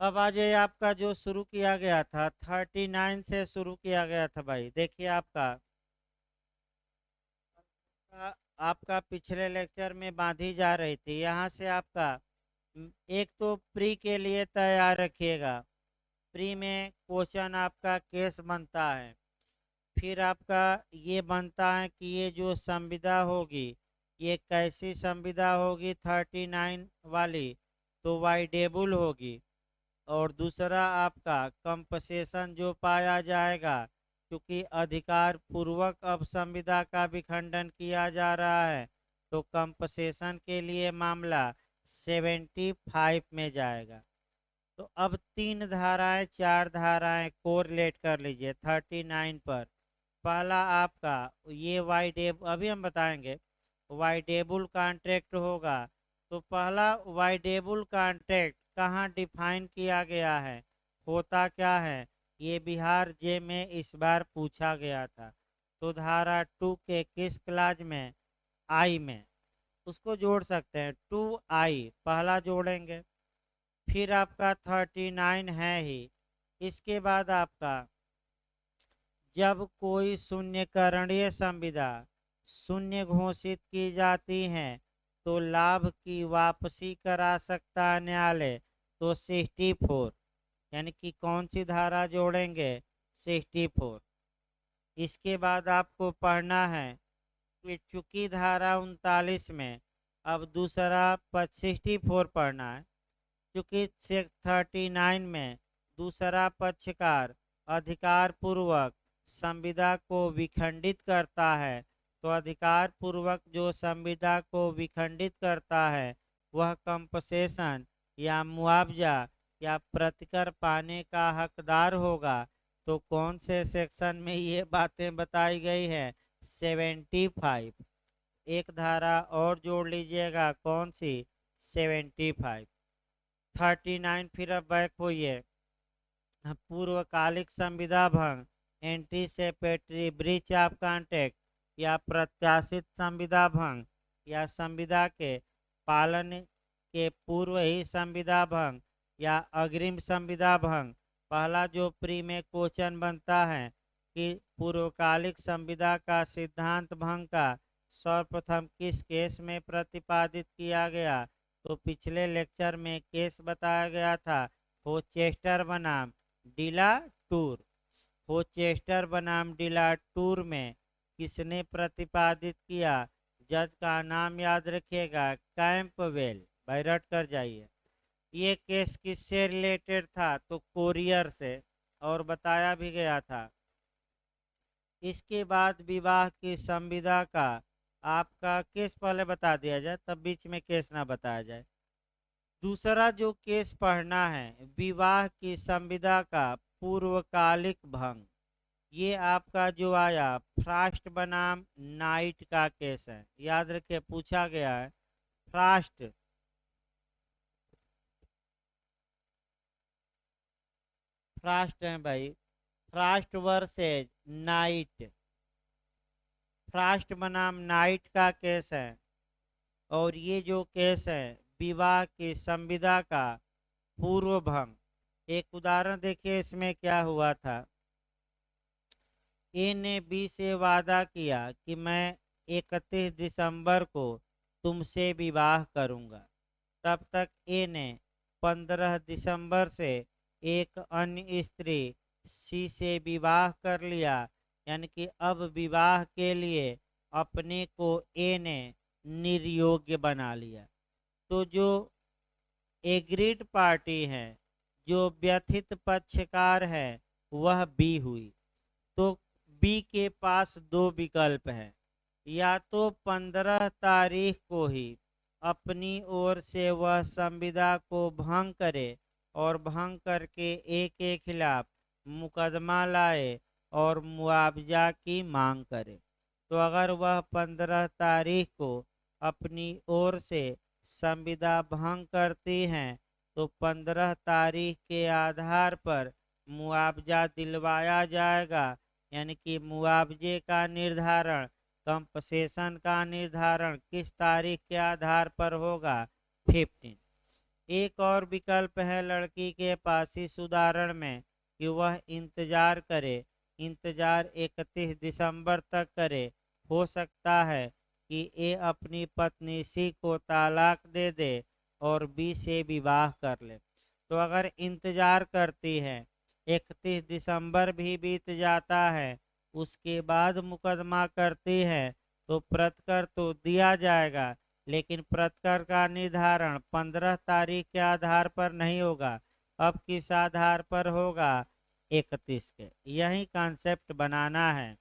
अब आ जाइए, आपका जो शुरू किया गया था 39 से शुरू किया गया था भाई। देखिए आपका पिछले लेक्चर में बांधी जा रही थी, यहाँ से आपका एक तो प्री के लिए तैयार रखिएगा। प्री में क्वेश्चन आपका केस बनता है। फिर आपका ये बनता है कि ये जो संविदा होगी ये कैसी संविदा होगी, 39 वाली, तो वाइडेबल होगी। और दूसरा आपका कंपसेशन जो पाया जाएगा, क्योंकि अधिकार पूर्वक अब संविदा का विखंडन किया जा रहा है, तो कंपसेशन के लिए मामला 75 में जाएगा। तो अब तीन धाराएं चार धाराएं कोरिलेट कर लीजिए 39 पर। पहला आपका ये वाइडेबल, अभी हम बताएंगे, वाइडेबल कॉन्ट्रैक्ट होगा। तो पहला वाइडेबल कॉन्ट्रैक्ट कहाँ डिफाइन किया गया है, होता क्या है, ये बिहार जे में इस बार पूछा गया था। तो धारा 2 के किस क्लाज में, आई में, उसको जोड़ सकते हैं, 2I पहला जोड़ेंगे। फिर आपका 39 है ही। इसके बाद आपका जब कोई शून्यकरणीय संविदा शून्य घोषित की जाती है तो लाभ की वापसी करा सकता है न्यायालय, तो 64, यानी कि कौन सी धारा जोड़ेंगे, 64। इसके बाद आपको पढ़ना है कि चूंकि धारा 39 में अब दूसरा 64 पढ़ना है, क्योंकि 39 में दूसरा पक्षकार अधिकार पूर्वक संविदा को विखंडित करता है, तो अधिकार पूर्वक जो संविदा को विखंडित करता है वह कंपसेशन या मुआवजा या प्रतिकर पाने का हकदार होगा। तो कौन से सेक्शन में ये बातें बताई गई है, 75। एक धारा और जोड़ लीजिएगा, कौन सी, 75। 39 फिर अब बैक होइए, पूर्वकालिक संविदा भंग, एंटीसिपेटरी ब्रीच ऑफ कॉन्ट्रैक्ट या प्रत्याशित संविदा भंग या संविदा के पालन के पूर्व ही संविदा भंग या अग्रिम संविदा भंग। पहला जो प्री में क्वेश्चन बनता है कि पूर्वकालिक संविदा का सिद्धांत भंग का सर्वप्रथम किस केस में प्रतिपादित किया गया, तो पिछले लेक्चर में केस बताया गया था होचेस्टर बनाम डिला टूर। होचेस्टर बनाम डिला टूर में किसने प्रतिपादित किया, जज का नाम याद रखिएगा, कैंपवेल, भाई रट कर जाइए। ये केस किससे रिलेटेड था, तो कोरियर से, और बताया भी गया था। इसके बाद विवाह की संविदा का आपका केस पहले बता दिया जाए, तब बीच में केस ना बताया जाए। दूसरा जो केस पढ़ना है, विवाह की संविदा का पूर्वकालिक भंग, ये आपका जो आया फ्रास्ट बनाम नाइट का केस है, याद रखिए पूछा गया है। फ्रास्ट फ्रास्ट है भाई, फ्रास्ट वर्सेज नाइट, फ्रास्ट बनाम नाइट का केस है। और ये जो केस है विवाह की संविदा का पूर्व भंग। एक उदाहरण देखिए इसमें क्या हुआ था। ए ने बी से वादा किया कि मैं 31 दिसंबर को तुमसे विवाह करूंगा। तब तक ए ने 15 दिसंबर से एक अन्य स्त्री सी से विवाह कर लिया, यानी कि अब विवाह के लिए अपने को ए ने निर्योग्य बना लिया। तो जो एग्रीड पार्टी है, जो व्यथित पक्षकार है, वह बी हुई। तो बी के पास दो विकल्प हैं, या तो 15 तारीख को ही अपनी ओर से वह संविदा को भंग करे और भंग करके ए के खिलाफ मुकदमा लाए और मुआवजा की मांग करे। तो अगर वह 15 तारीख को अपनी ओर से संविदा भंग करती हैं तो 15 तारीख के आधार पर मुआवजा दिलवाया जाएगा, यानी कि मुआवजे का निर्धारण, कंपसेशन का निर्धारण किस तारीख के आधार पर होगा, 15। एक और विकल्प है लड़की के पास इस उदाहरण में कि वह इंतजार करे, इंतजार 31 दिसंबर तक करे। हो सकता है कि ए अपनी पत्नी सी को तलाक दे दे और बी से विवाह कर ले। तो अगर इंतजार करती है, 31 दिसंबर भी बीत जाता है, उसके बाद मुकदमा करती है, तो प्रतिकर तो दिया जाएगा, लेकिन प्रतिकर का निर्धारण 15 तारीख के आधार पर नहीं होगा। अब किस आधार पर होगा? 31 के। यही कॉन्सेप्ट बनाना है।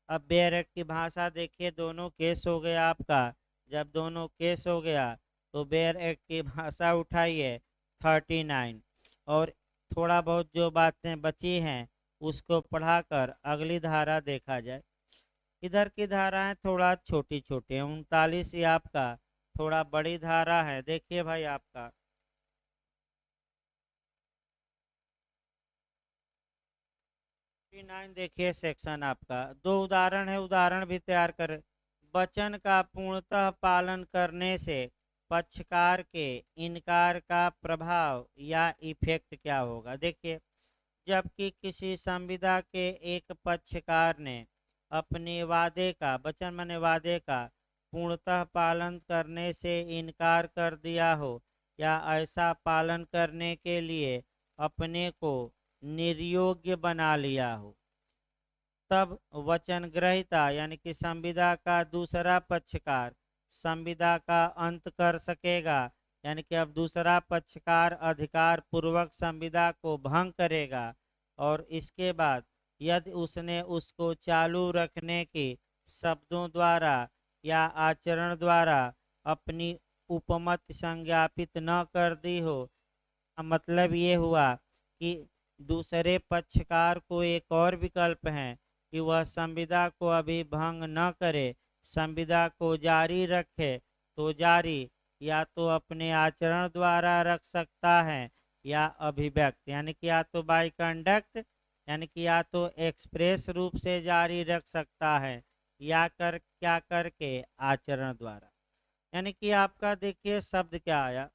अब बेयर एक्ट की भाषा देखिए, दोनों केस हो गया आपका। जब दोनों केस हो गया तो बेयर एक्ट की भाषा उठाइए 39, और थोड़ा बहुत जो बातें बची हैं उसको पढ़ाकर अगली धारा देखा जाए। इधर की धाराएं थोड़ा छोटी छोटी है, 39 ही आपका थोड़ा बड़ी धारा है। देखिए भाई आपका 39 देखिए सेक्शन आपका, दो उदाहरण है, उदाहरण भी तैयार कर। वचन का पूर्णतः पालन करने से पक्षकार के इनकार का प्रभाव या इफेक्ट क्या होगा? देखिए, जबकि किसी संविदा के एक पक्षकार ने अपने वादे का, वचन माने वादे का पूर्णतः पालन करने से इनकार कर दिया हो या ऐसा पालन करने के लिए अपने को निर्योग्य बना लिया हो, तब वचन ग्रहीता यानी कि संविदा का दूसरा पक्षकार संविदा का अंत कर सकेगा। यानी कि अब दूसरा पक्षकार अधिकार पूर्वक संविदा को भंग करेगा, और इसके बाद यदि उसने उसको चालू रखने की शब्दों द्वारा या आचरण द्वारा अपनी उपमत संज्ञापित न कर दी हो। मतलब ये हुआ कि दूसरे पक्षकार को एक और विकल्प है कि वह संविदा को अभी भंग न करे, संविदा को जारी रखे, तो जारी या तो अपने आचरण द्वारा रख सकता है या अभिव्यक्त यानी कि या तो बाय कंडक्ट यानी कि या तो एक्सप्रेस रूप से जारी रख सकता है या क्या करके आचरण द्वारा। यानी कि आपका देखिए शब्द क्या आया,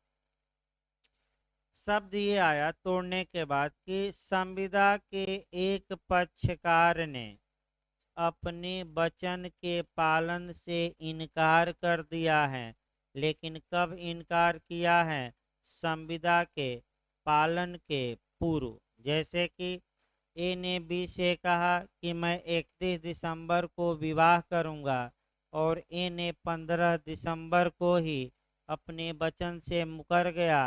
शब्द ये आया तोड़ने के बाद कि संविदा के एक पक्षकार ने अपने वचन के पालन से इनकार कर दिया है। लेकिन कब इनकार किया है? संविदा के पालन के पूर्व। जैसे कि ए ने बी से कहा कि मैं 31 दिसंबर को विवाह करूंगा, और ए ने 15 दिसंबर को ही अपने वचन से मुकर गया,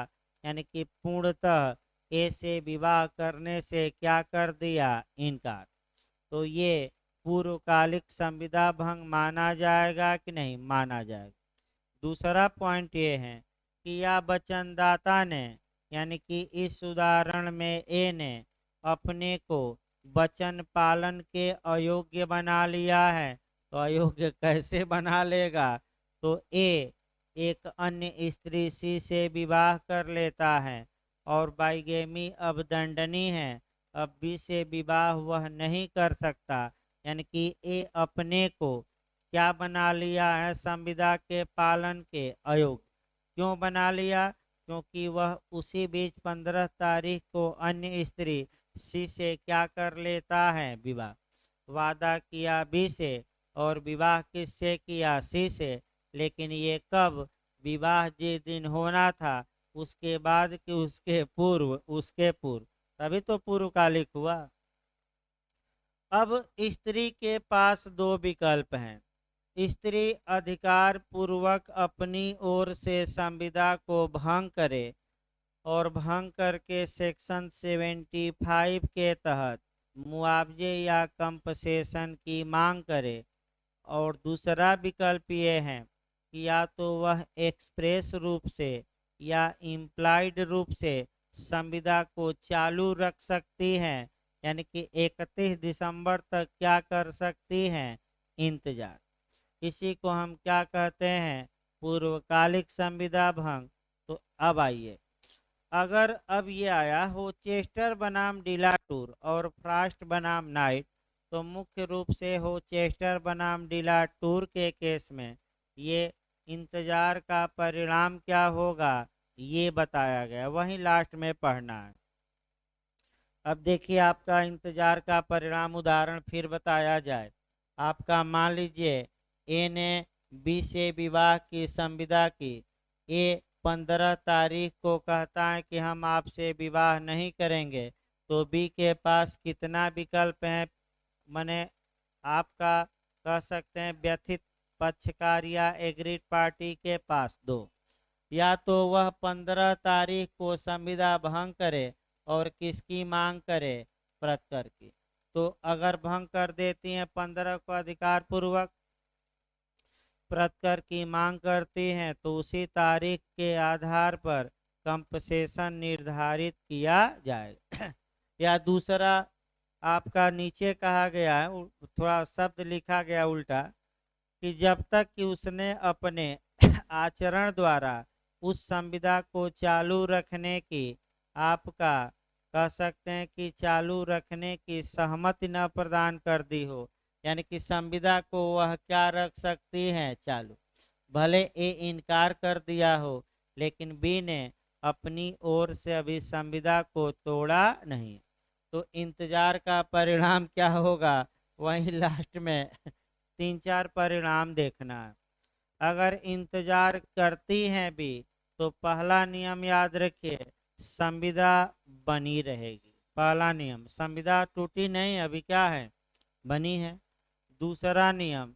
यानी कि पूर्णतः ए से विवाह करने से क्या कर दिया? इनकार। तो ये पूर्वकालिक संविदा भंग माना जाएगा कि नहीं माना जाएगा? दूसरा पॉइंट ये है कि या वचनदाता ने यानी कि इस उदाहरण में ए ने अपने को वचन पालन के अयोग्य बना लिया है। तो अयोग्य कैसे बना लेगा? तो ए एक अन्य स्त्री सी से विवाह कर लेता है, और बाइगेमी अब दंडनीय है। अब बी से विवाह वह नहीं कर सकता, यानी कि ए अपने को क्या बना लिया है? संविदा के पालन के अयोग्य। क्यों बना लिया? क्योंकि वह उसी बीच 15 तारीख को अन्य स्त्री सी से क्या कर लेता है? विवाह। वादा किया बी से और विवाह किससे किया? सी से। लेकिन ये कब? विवाह जिस दिन होना था उसके बाद कि उसके पूर्व? उसके पूर्व, तभी तो पूर्वकालिक हुआ। अब स्त्री के पास दो विकल्प हैं। स्त्री अधिकार पूर्वक अपनी ओर से संविदा को भंग करे और भंग करके सेक्शन 75 के तहत मुआवजे या कंपसेशन की मांग करे, और दूसरा विकल्प ये है कि या तो वह एक्सप्रेस रूप से या इम्प्लाइड रूप से संविदा को चालू रख सकती हैं, यानी कि 31 दिसंबर तक क्या कर सकती हैं? इंतजार। इसी को हम क्या कहते हैं? पूर्वकालिक संविदा भंग। तो अब आइए, अगर अब ये आया हो चेस्टर बनाम डिलाटूर और फ्रास्ट बनाम नाइट, तो मुख्य रूप से हो चेस्टर बनाम डिलाटूर के केस में ये इंतजार का परिणाम क्या होगा? ये बताया गया, वहीं लास्ट में पढ़ना है। अब देखिए आपका इंतजार का परिणाम उदाहरण फिर बताया जाए। आपका मान लीजिए ए ने बी से विवाह की संविदा की। ए 15 तारीख को कहता है कि हम आपसे विवाह नहीं करेंगे, तो बी के पास कितना विकल्प है? माने आपका कह सकते हैं व्यथित पक्षकार या एग्रीड पार्टी के पास दो। या तो वह 15 तारीख को संविदा भंग करे और किसकी मांग करे? प्रतिकर की। तो अगर भंग कर देती हैं 15 को अधिकार पूर्वक, प्रतिकर की मांग करती हैं, तो उसी तारीख के आधार पर कंपसेशन निर्धारित किया जाएगा। या दूसरा आपका नीचे कहा गया है, थोड़ा शब्द लिखा गया उल्टा, कि जब तक कि उसने अपने आचरण द्वारा उस संविदा को चालू रखने की, आपका कह सकते हैं कि चालू रखने की सहमति न प्रदान कर दी हो, यानी कि संविदा को वह क्या रख सकती हैं? चालू। भले ए इनकार कर दिया हो, लेकिन बी ने अपनी ओर से अभी संविदा को तोड़ा नहीं। तो इंतजार का परिणाम क्या होगा? वहीं लास्ट में 3-4 परिणाम देखना है। अगर इंतजार करती हैं भी, तो पहला नियम याद रखिए, संविदा बनी रहेगी। पहला नियम, संविदा टूटी नहीं, अभी क्या है? बनी है। दूसरा नियम,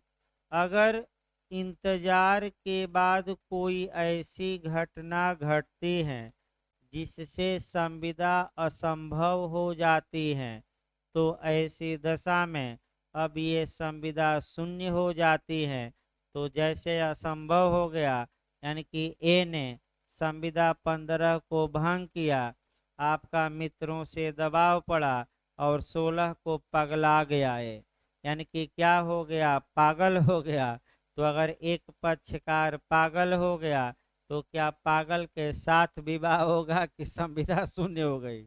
अगर इंतजार के बाद कोई ऐसी घटना घटती है जिससे संविदा असंभव हो जाती है, तो ऐसी दशा में अब ये संविदा शून्य हो जाती है। तो जैसे असंभव हो गया, यानी कि ए ने संविदा 15 को भंग किया, आपका मित्रों से दबाव पड़ा और 16 को पगला गया है, यानी कि क्या हो गया? पागल हो गया। तो अगर एक पक्षकार पागल हो गया, तो क्या पागल के साथ विवाह होगा कि संविदा शून्य हो गई?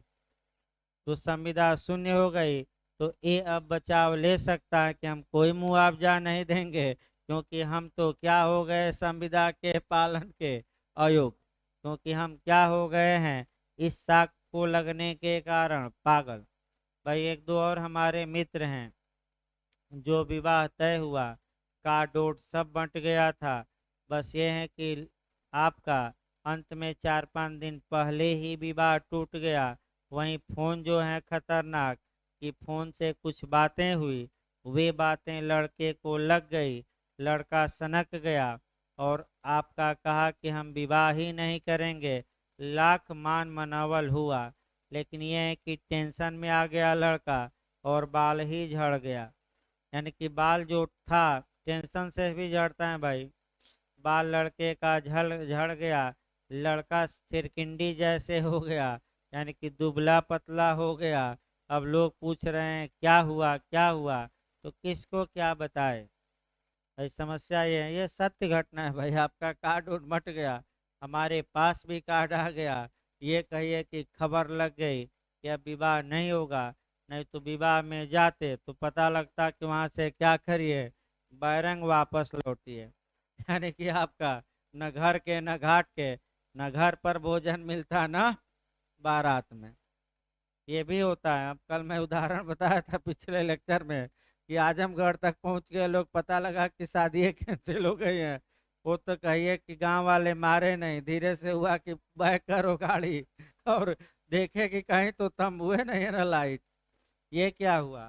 तो संविदा शून्य हो गई, तो ए अब बचाव ले सकता है कि हम कोई मुआवजा नहीं देंगे, क्योंकि हम तो क्या हो गए? संविदा के पालन के अयोग्य। क्योंकि हम क्या हो गए हैं? इस साख को लगने के कारण पागल। भाई एक दो और हमारे मित्र हैं जो विवाह तय हुआ, कार्ड ओट सब बंट गया था, बस ये है कि आपका अंत में 4-5 दिन पहले ही विवाह टूट गया। वहीं फ़ोन जो है खतरनाक, कि फ़ोन से कुछ बातें हुई, वे बातें लड़के को लग गई, लड़का सनक गया और आपका कहा कि हम विवाह ही नहीं करेंगे। लाख मान मनावल हुआ, लेकिन यह है कि टेंशन में आ गया लड़का और बाल ही झड़ गया। यानी कि बाल जो था, टेंशन से भी झड़ता है भाई। बाल लड़के का झड़ झड़ गया, लड़का सिरकिंडी जैसे हो गया, यानी कि दुबला पतला हो गया। अब लोग पूछ रहे हैं क्या हुआ क्या हुआ, तो किसको क्या बताए? भाई समस्या ये है, ये सत्य घटना है भाई। आपका कार्ड उठ मट गया, हमारे पास भी कार्ड आ गया, ये कहिए कि खबर लग गई कि अब विवाह नहीं होगा। नहीं तो विवाह में जाते तो पता लगता कि वहाँ से क्या करिए? बैरंग वापस लौटिए। यानी कि आपका न घर के न घाट के, न घर पर भोजन मिलता न बारात में। ये भी होता है। अब कल मैं उदाहरण बताया था पिछले लेक्चर में कि आजमगढ़ तक पहुंच गए लोग, पता लगा कि शादी कैंसिल हो गई है। वो तो कहिए कि गांव वाले मारे नहीं, धीरे से हुआ कि बैक करो गाड़ी और देखे कि कहीं तो तंबुए नहीं है ना लाइट। ये क्या हुआ?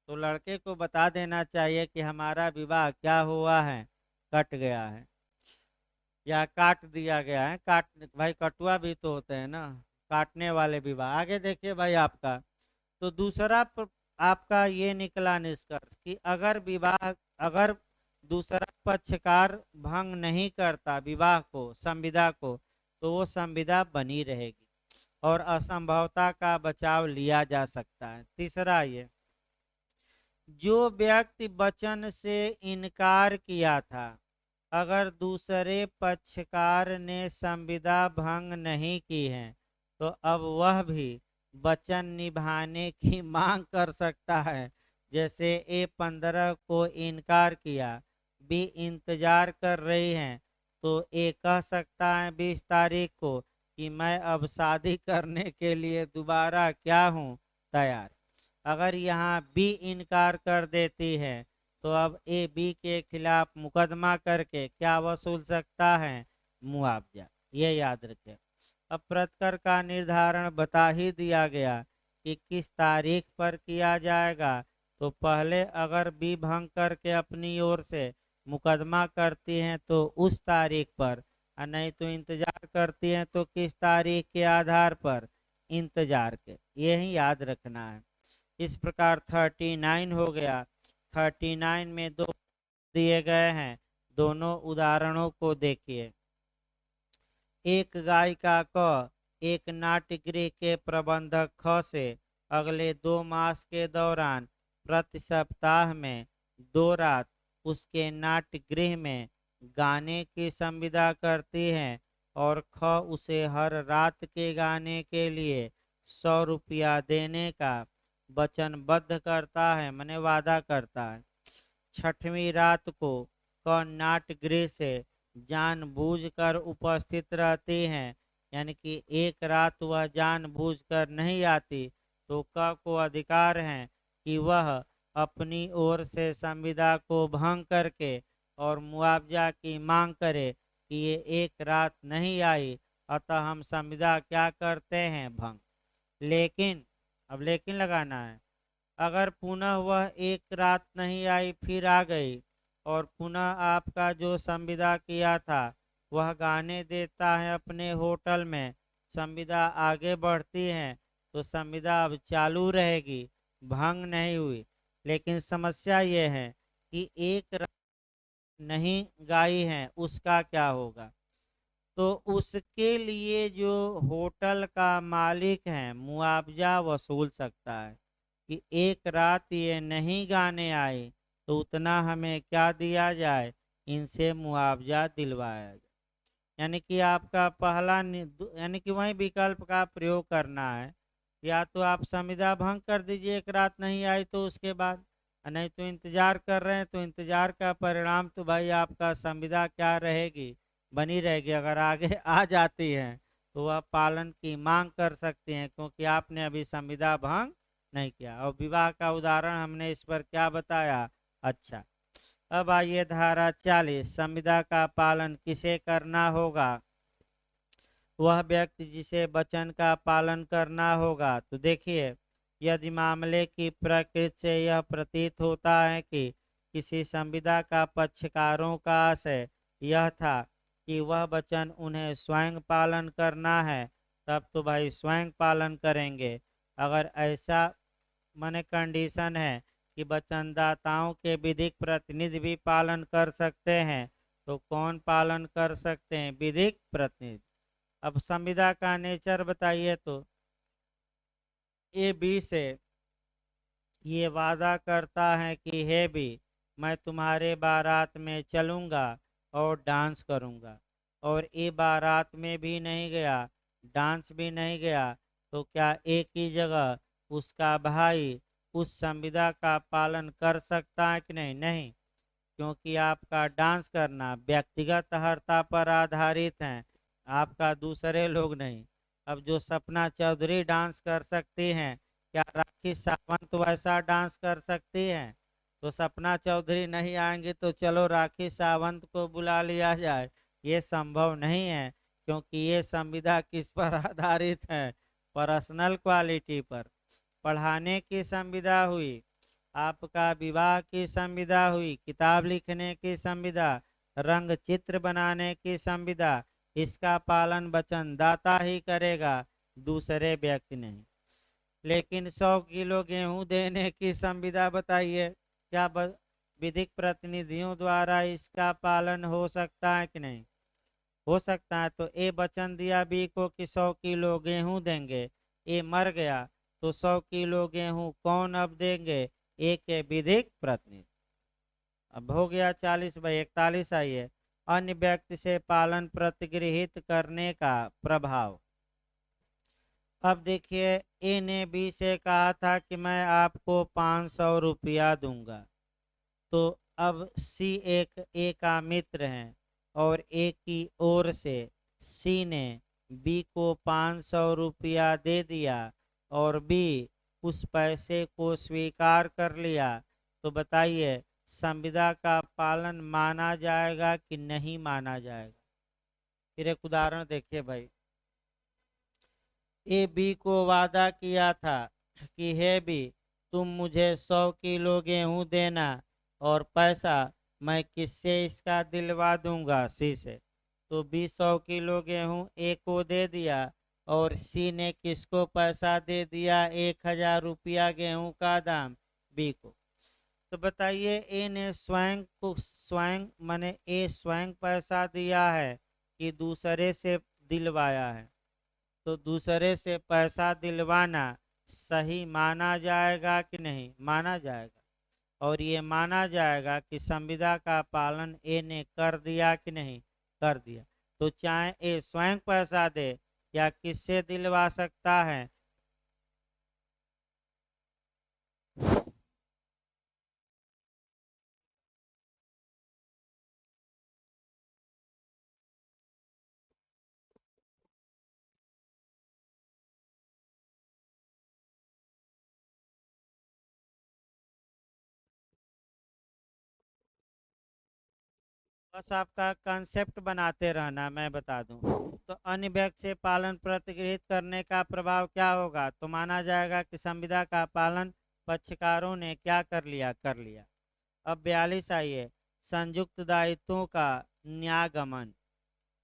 तो लड़के को बता देना चाहिए कि हमारा विवाह क्या हुआ है? कट गया है या काट दिया गया है। काट भाई, कटुआ भी तो होते हैं ना, काटने वाले विवाह। आगे देखिए भाई आपका, तो दूसरा आपका ये निकला निष्कर्ष कि अगर दूसरा पक्षकार भंग नहीं करता विवाह को, संविदा को, तो वो संविदा बनी रहेगी और असंभवता का बचाव लिया जा सकता है। तीसरा ये, जो व्यक्ति वचन से इनकार किया था, अगर दूसरे पक्षकार ने संविदा भंग नहीं की है, तो अब वह भी वचन निभाने की मांग कर सकता है। जैसे ए 15 को इनकार किया, बी इंतजार कर रही हैं, तो ए कह सकता है 20 तारीख को कि मैं अब शादी करने के लिए दोबारा क्या हूँ, तैयार। अगर यहाँ बी इनकार कर देती है तो अब ए बी के खिलाफ मुकदमा करके क्या वसूल सकता है, मुआवजा। ये याद रखें। अब प्रतिकर का निर्धारण बता ही दिया गया कि किस तारीख पर किया जाएगा। तो पहले अगर बी भंग करके अपनी ओर से मुकदमा करती हैं तो उस तारीख पर, और नहीं तो इंतजार करती हैं तो किस तारीख के आधार पर, इंतजार के। यही याद रखना है। इस प्रकार 39 हो गया। 39 में दो दिए गए हैं, दोनों उदाहरणों को देखिए। एक गायिका क एक नाट्यगृह के प्रबंधक ख से अगले 2 मास के दौरान प्रति सप्ताह में 2 रात उसके नाट्यगृह में गाने की संविदा करती है और ख उसे हर रात के गाने के लिए 100 रुपया देने का वचनबद्ध करता है, माने वादा करता है। 6वीं रात को क नाट्यगृह से जानबूझकर उपस्थित रहती हैं, यानी कि एक रात वह जानबूझकर नहीं आती तो क को अधिकार है कि वह अपनी ओर से संविदा को भंग करके और मुआवजा की मांग करे कि ये एक रात नहीं आई, अतः हम संविदा क्या करते हैं, भंग। लेकिन अब लेकिन लगाना है, अगर पुनः वह एक रात नहीं आई फिर आ गई और पुनः आपका जो संविदा किया था वह गाने देता है अपने होटल में, संविदा आगे बढ़ती है तो संविदा अब चालू रहेगी, भंग नहीं हुई। लेकिन समस्या ये है कि एक रात नहीं गाई है, उसका क्या होगा। तो उसके लिए जो होटल का मालिक है मुआवजा वसूल सकता है कि एक रात ये नहीं गाने आए तो उतना हमें क्या दिया जाए, इनसे मुआवजा दिलवाया जाए। यानी कि आपका पहला यानी कि वही विकल्प का प्रयोग करना है। या तो आप संविदा भंग कर दीजिए, एक रात नहीं आई तो उसके बाद, नहीं तो इंतजार कर रहे हैं तो इंतजार का परिणाम तो भाई आपका संविदा क्या रहेगी, बनी रहेगी। अगर आगे आ जाती हैं तो वह पालन की मांग कर सकती हैं क्योंकि आपने अभी संविदा भंग नहीं किया। और विवाह का उदाहरण हमने इस पर क्या बताया। अच्छा, अब आइए धारा 40, संविदा का पालन किसे करना होगा, वह व्यक्ति जिसे वचन का पालन करना होगा। तो देखिए, यदि मामले की प्रकृति से यह प्रतीत होता है कि किसी संविदा का पक्षकारों का आशय यह था कि वह वचन उन्हें स्वयं पालन करना है, तब तो भाई स्वयं पालन करेंगे। अगर ऐसा माने कंडीशन है कि वचनदाताओं के विधिक प्रतिनिधि भी पालन कर सकते हैं, तो कौन पालन कर सकते हैं, विधिक प्रतिनिधि। अब संविदा का नेचर बताइए। तो ए बी से ये वादा करता है कि हे बी, मैं तुम्हारे बारात में चलूँगा और डांस करूँगा, और ए बारात में भी नहीं गया, डांस भी नहीं गया, तो क्या एक ही जगह उसका भाई उस संविदा का पालन कर सकता है कि नहीं, नहीं, क्योंकि आपका डांस करना व्यक्तिगत अर्हता पर आधारित है, आपका दूसरे लोग नहीं। अब जो सपना चौधरी डांस कर सकती हैं, क्या राखी सावंत वैसा डांस कर सकती हैं। तो सपना चौधरी नहीं आएंगे तो चलो राखी सावंत को बुला लिया जाए, ये संभव नहीं है क्योंकि ये संविदा किस पर आधारित है, पर्सनल क्वालिटी पर। पढ़ाने की संविदा हुई, आपका विवाह की संविदा हुई, किताब लिखने की संविदा, रंग चित्र बनाने की संविदा, इसका पालन वचनदाता ही करेगा, दूसरे व्यक्ति नहीं। लेकिन 100 किलो गेहूं देने की संविदा बताइए, क्या विधिक प्रतिनिधियों द्वारा इसका पालन हो सकता है कि नहीं, हो सकता है। तो ए वचन दिया बी को कि 100 किलो गेहूं देंगे, ए मर गया तो 100 किलो गेहूं कौन अब देंगे, ए के विधिक प्रतिनिधि। अब हो गया 40/41। आइए, अन्य व्यक्ति से पालन प्रतिगृहित करने का प्रभाव। अब देखिए, ए ने बी से कहा था कि मैं आपको 500 रुपया दूंगा। तो अब सी एक ए का मित्र है और ए की ओर से सी ने बी को 500 रुपया दे दिया और बी उस पैसे को स्वीकार कर लिया, तो बताइए संविदा का पालन माना जाएगा कि नहीं माना जाएगा। फिर एक उदाहरण देखिए भाई, ए बी को वादा किया था कि हे बी, तुम मुझे 100 किलो गेहूं देना और पैसा मैं किससे इसका दिलवा दूंगा, सी से। तो बी 100 किलो गेहूं ए को दे दिया और सी ने किसको पैसा दे दिया, 1000 रुपया गेहूं का दाम बी को। तो बताइए ए ने स्वयं माने ए स्वयं पैसा दिया है कि दूसरे से दिलवाया है। तो दूसरे से पैसा दिलवाना सही माना जाएगा कि नहीं, माना जाएगा। और ये माना जाएगा कि संविदा का पालन ए ने कर दिया कि नहीं, कर दिया। तो चाहे ए स्वयं पैसा दे या किससे दिलवा सकता है, बस आपका कंसेप्ट बनाते रहना, मैं बता दूं। तो अन्य व्यक्ति से पालन प्रतिगृहित करने का प्रभाव क्या होगा, तो माना जाएगा कि संविदा का पालन पक्षकारों ने क्या कर लिया, कर लिया। अब 42 आइए, संयुक्त दायित्वों का न्यागमन,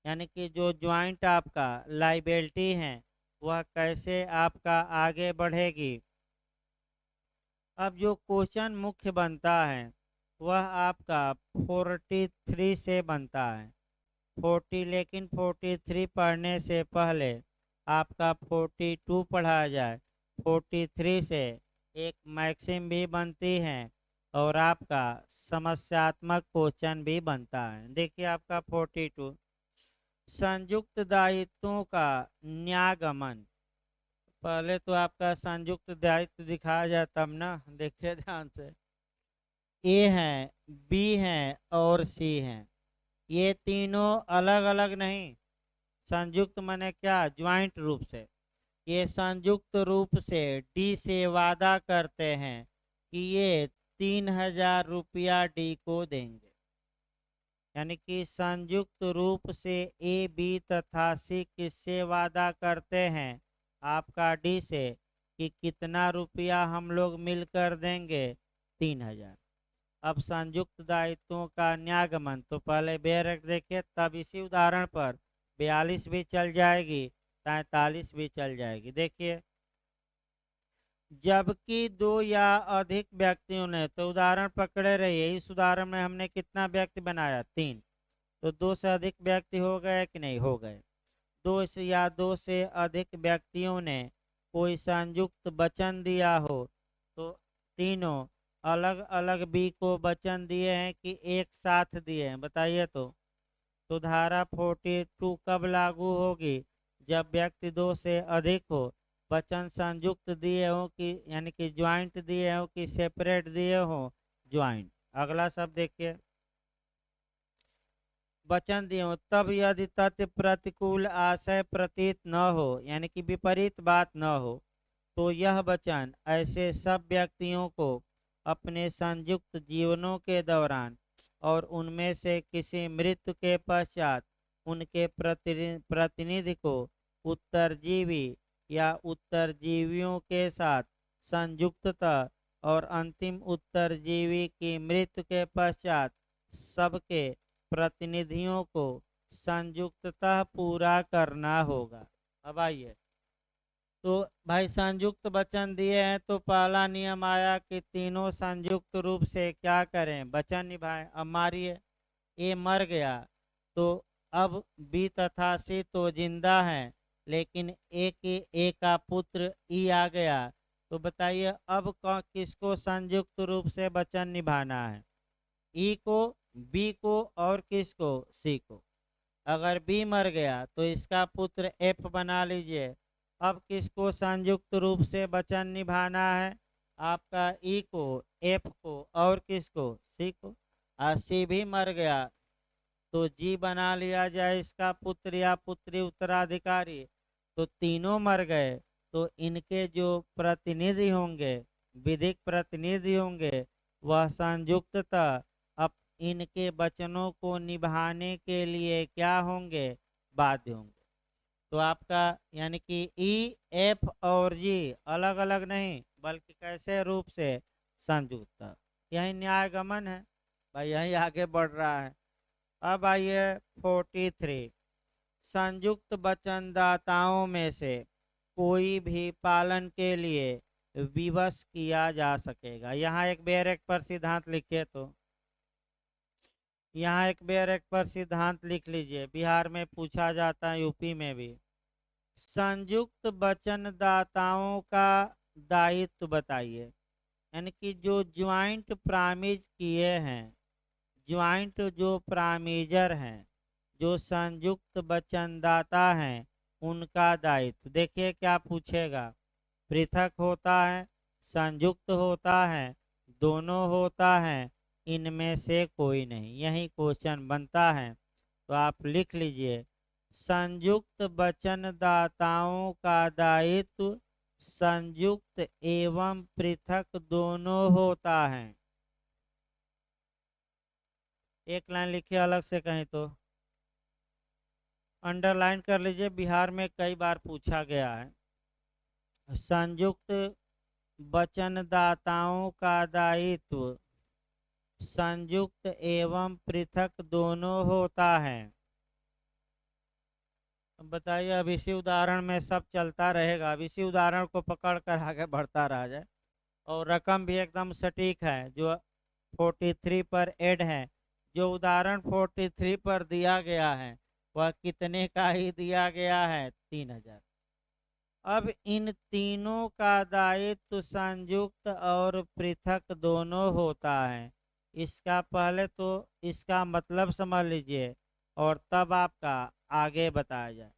यानी कि जो ज्वाइंट आपका लाइबिलिटी है वह कैसे आपका आगे बढ़ेगी। अब जो क्वेश्चन मुख्य बनता है वह आपका 43 से बनता है, 40, लेकिन 43 पढ़ने से पहले आपका 42 पढ़ा जाए। 43 से एक मैक्सिम भी बनती है और आपका समस्यात्मक क्वेश्चन भी बनता है। देखिए आपका 42, संयुक्त दायित्वों का न्यागमन। पहले तो आपका संयुक्त दायित्व दिखाया जाए तब ना, देखिए ध्यान से। ए है, बी है और सी है, ये तीनों अलग अलग नहीं, संयुक्त माने क्या, ज्वाइंट रूप से। ये संयुक्त रूप से डी से वादा करते हैं कि ये 3000 रुपया डी को देंगे। यानी कि संयुक्त रूप से ए बी तथा सी किससे वादा करते हैं, आपका डी से, कि कितना रुपया हम लोग मिलकर देंगे, 3000। अब संयुक्त दायित्वों का न्यागमन, तो पहले बेरक देखिए, तब इसी उदाहरण पर 42 भी चल जाएगी, 43 भी चल जाएगी। देखिए, जबकि दो या अधिक व्यक्तियों ने, तो उदाहरण पकड़े रहिए, इस उदाहरण में हमने कितना व्यक्ति बनाया, 3। तो 2 से अधिक व्यक्ति हो गए कि नहीं, हो गए। 2 से अधिक व्यक्तियों ने कोई संयुक्त वचन दिया हो, तो तीनों अलग अलग बी को वचन दिए हैं कि एक साथ दिए हैं, बताइए। तो धारा 42 कब लागू होगी, जब व्यक्ति 2 से अधिक हो, वचन संयुक्त दिए हो कि यानी कि ज्वाइंट दिए हो कि सेपरेट दिए हो, ज्वाइंट। अगला शब्द देखिए, वचन दिए हो तब यदि तथ्य प्रतिकूल आशय प्रतीत न हो, यानी कि विपरीत बात न हो, तो यह वचन ऐसे सब व्यक्तियों को अपने संयुक्त जीवनों के दौरान और उनमें से किसी मृत्यु के पश्चात उनके प्रतिनिधि को उत्तरजीवी या उत्तरजीवियों के साथ संयुक्तता और अंतिम उत्तरजीवी की मृत्यु के पश्चात सबके प्रतिनिधियों को संयुक्ततः पूरा करना होगा। अब आइए, तो भाई संयुक्त वचन दिए हैं, तो पहला नियम आया कि तीनों संयुक्त रूप से क्या करें, वचन निभाएं। अब मारिए, ए मर गया, तो अब बी तथा सी तो जिंदा हैं, लेकिन ए का पुत्र ई आ गया, तो बताइए अब किसको संयुक्त रूप से वचन निभाना है, ई को, बी को और किसको, सी को। अगर बी मर गया तो इसका पुत्र एफ बना लीजिए। अब किसको संयुक्त रूप से वचन निभाना है, आपका ई को, एफ को और किसको, सी को। सी भी मर गया तो जी बना लिया जाए इसका पुत्र या पुत्री उत्तराधिकारी, तो तीनों मर गए, तो इनके जो प्रतिनिधि होंगे, विधिक प्रतिनिधि होंगे, वह संयुक्ततः अब इनके वचनों को निभाने के लिए क्या होंगे, बाध्य होंगे। तो आपका यानी कि ई, एफ और जी अलग अलग नहीं, बल्कि कैसे रूप से संयुक्त। यही न्याय गमन है भाई, यही आगे बढ़ रहा है। अब आइए 43, संयुक्त वचनदाताओं में से कोई भी पालन के लिए विवश किया जा सकेगा। यहाँ एक बेर एक पर सिद्धांत लिखिए, तो यहाँ एक बेर एक पर सिद्धांत लिख लीजिए, बिहार में पूछा जाता है, यूपी में भी। संयुक्त वचनदाताओं का दायित्व बताइए, यानी कि जो ज्वाइंट प्रामिज किए हैं, ज्वाइंट जो प्रामिजर हैं, जो संयुक्त वचनदाता हैं, उनका दायित्व। देखिए क्या पूछेगा, पृथक होता है, संयुक्त होता है, दोनों होता है, इनमें से कोई नहीं, यही क्वेश्चन बनता है। तो आप लिख लीजिए, संयुक्त वचनदाताओं का दायित्व संयुक्त एवं पृथक दोनों होता है। एक लाइन लिखिए अलग से कहीं, तो अंडरलाइन कर लीजिए, बिहार में कई बार पूछा गया है। संयुक्त वचनदाताओं का दायित्व संयुक्त एवं पृथक दोनों होता है। बताइए, अब इसी उदाहरण में सब चलता रहेगा, अब इसी उदाहरण को पकड़ कर आगे बढ़ता रहा जाए। और रकम भी एकदम सटीक है जो 43 पर ऐड है। जो उदाहरण 43 पर दिया गया है वह कितने का ही दिया गया है, 3000। अब इन तीनों का दायित्व संयुक्त और पृथक दोनों होता है। इसका पहले तो इसका मतलब समझ लीजिए और तब आपका आगे बताया जाए।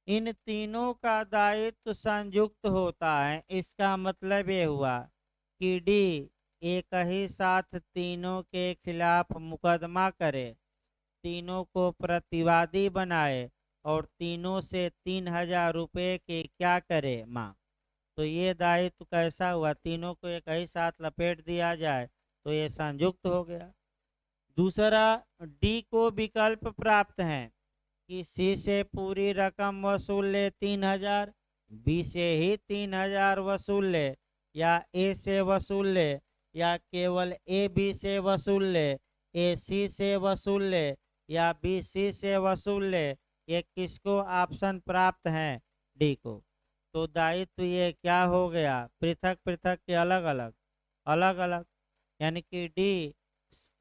इन तीनों का दायित्व संयुक्त होता है, इसका मतलब ये हुआ कि डी एक ही साथ तीनों के खिलाफ मुकदमा करे, तीनों को प्रतिवादी बनाए और तीनों से 3000 रुपये के क्या करे, माँ। तो ये दायित्व कैसा हुआ, तीनों को एक ही साथ लपेट दिया जाए तो ये संयुक्त हो गया। दूसरा, डी को विकल्प प्राप्त है कि सी से पूरी रकम वसूल ले 3000, बी से ही 3000 वसूल ले, या ए से वसूल ले, या केवल ए बी से वसूल ले, ए सी से वसूल ले, या बी सी से वसूल ले। ये किसको ऑप्शन प्राप्त है, डी को। तो दायित्व ये क्या हो गया, पृथक पृथक के अलग अलग, अलग अलग, यानी कि डी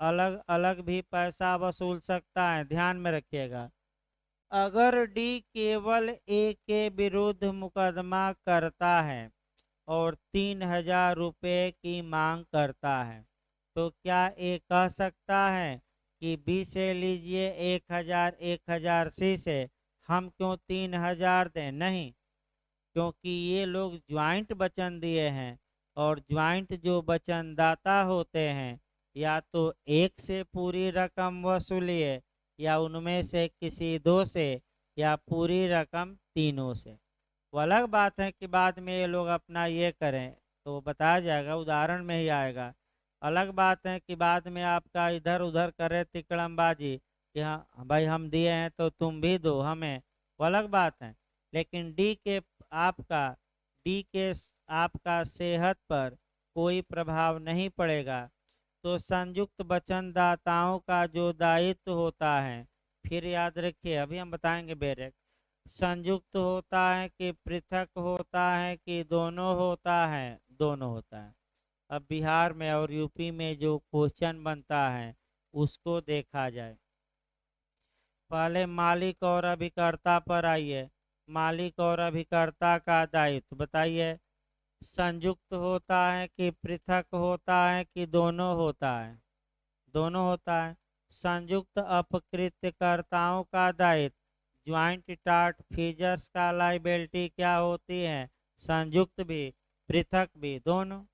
अलग अलग भी पैसा वसूल सकता है। ध्यान में रखिएगा, अगर डी केवल ए के विरुद्ध मुकदमा करता है और 3000 रुपये की मांग करता है, तो क्या ए कह सकता है कि बी से लीजिए 1000, 1000 सी से, हम क्यों 3000 दें? नहीं, क्योंकि ये लोग ज्वाइंट वचन दिए हैं और ज्वाइंट जो वचनदाता होते हैं, या तो एक से पूरी रकम वसूलिए, या उनमें से किसी दो से, या पूरी रकम तीनों से। वो अलग बात है कि बाद में ये लोग अपना ये करें तो बताया जाएगा, उदाहरण में ही आएगा। अलग बात है कि बाद में आपका इधर उधर करे तिकड़मबाजी कि हाँ भाई हम दिए हैं तो तुम भी दो हमें, वो अलग बात है। लेकिन आपका डी के आपका सेहत पर कोई प्रभाव नहीं पड़ेगा। तो संयुक्त वचनदाताओं का जो दायित्व होता है, फिर याद रखिए, अभी हम बताएंगे बेरेक, संयुक्त होता है कि पृथक होता है कि दोनों होता है, दोनों होता है। अब बिहार में और यूपी में जो क्वेश्चन बनता है उसको देखा जाए। पहले मालिक और अभिकर्ता पर आइए। मालिक और अभिकर्ता का दायित्व बताइए, संयुक्त होता है कि पृथक होता है कि दोनों होता है, दोनों होता है। संयुक्त अपकृत्यकर्ताओं का दायित्व, ज्वाइंट टार्ट फीजर्स का लाइबिलिटी क्या होती है, संयुक्त भी पृथक भी दोनों।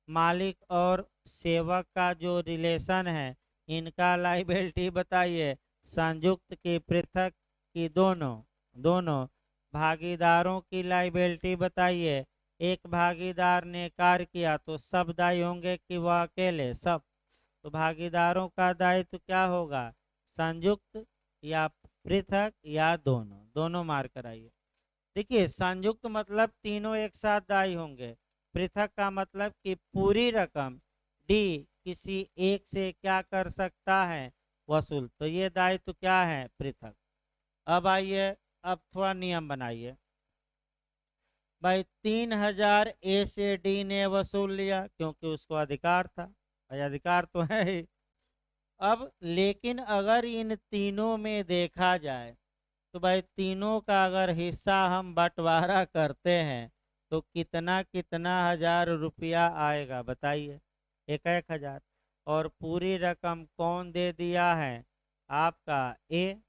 मालिक और सेवक का जो रिलेशन है, इनका लाइबिलिटी बताइए, संयुक्त की पृथक की दोनों दोनों भागीदारों की लाइबिलिटी बताइए। एक भागीदार ने कार्य किया तो सब दायी होंगे कि वह अकेले? सब। तो भागीदारों का दायित्व क्या होगा? संयुक्त या पृथक या दोनों? दोनों मार कराइए। देखिए, संयुक्त मतलब तीनों एक साथ दायी होंगे। पृथक का मतलब कि पूरी रकम डी किसी एक से क्या कर सकता है? वसूल। तो ये दायित्व क्या है? पृथक। अब आइए, अब थोड़ा नियम बनाइए। भाई 3,000 ए से डी ने वसूल लिया क्योंकि उसको अधिकार था, भाई अधिकार तो है ही। अब लेकिन अगर इन तीनों में देखा जाए तो भाई तीनों का अगर हिस्सा हम बंटवारा करते हैं तो कितना कितना हजार रुपया आएगा बताइए? एक एक हजार। और पूरी रकम कौन दे दिया है? आपका ए।